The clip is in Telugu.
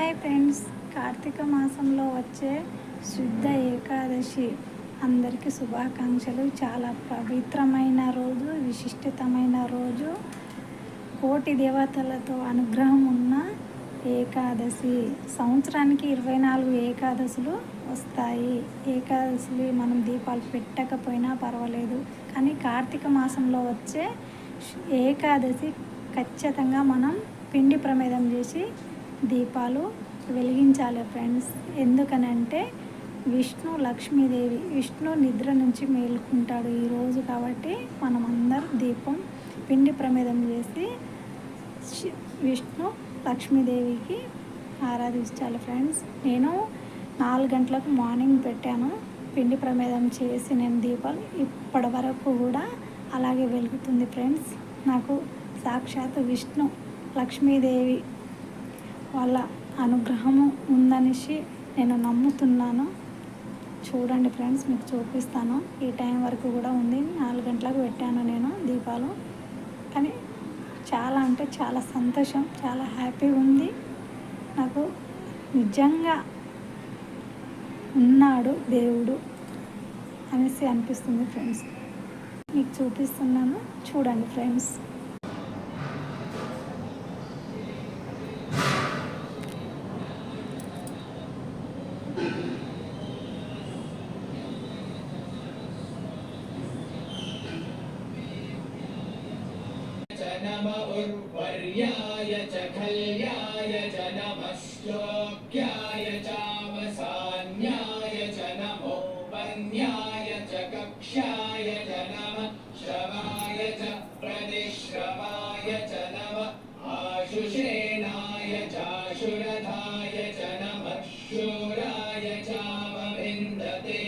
హాయ్ ఫ్రెండ్స్, కార్తీక మాసంలో వచ్చే శుద్ధ ఏకాదశి అందరికీ శుభాకాంక్షలు. చాలా పవిత్రమైన రోజు, విశిష్టమైన రోజు, కోటి దేవతలతో అనుగ్రహం ఉన్న ఏకాదశి. సంవత్సరానికి 24 ఏకాదశులు వస్తాయి. ఏకాదశి మనం దీపాలు పెట్టకపోయినా పర్వాలేదు, కానీ కార్తీక మాసంలో వచ్చే ఏకాదశి ఖచ్చితంగా మనం పిండి ప్రమేదం చేసి దీపాలు వెలిగించాలి ఫ్రెండ్స్. ఎందుకనంటే లక్ష్మీదేవి విష్ణు నిద్ర నుంచి మేలుకుంటాడు ఈరోజు, కాబట్టి మనం అందరం దీపం పిండి ప్రమేదం చేసి లక్ష్మీదేవికి ఆరాధించాలి ఫ్రెండ్స్. నేను 4 గంటలకు మార్నింగ్ పెట్టాను పిండి ప్రమేదం చేసి నేను దీపాలు, ఇప్పటి వరకు కూడా అలాగే వెలుగుతుంది ఫ్రెండ్స్. నాకు సాక్షాత్ లక్ష్మీదేవి వాళ్ళ అనుగ్రహము ఉందనేసి నేను నమ్ముతున్నాను. చూడండి ఫ్రెండ్స్, మీకు చూపిస్తాను. ఈ టైం వరకు కూడా ఉంది. 4 గంటలకు పెట్టాను నేను దీపాలు, కానీ చాలా అంటే చాలా సంతోషం, చాలా హ్యాపీగా ఉంది. నాకు నిజంగా ఉన్నాడు దేవుడు అనేసి అనిపిస్తుంది ఫ్రెండ్స్. మీకు చూపిస్తున్నాను, చూడండి ఫ్రెండ్స్. नमः उर्वर्याय च खल्याय च नमः श्लोक्याय चावसान्याय च नमो वन्याय च कक्ष्याय च नमः श्रवाय च प्रतिश्रवाय च नमः आशुषेणाय चाशुरधाय च नमः शूराय चावविन्दते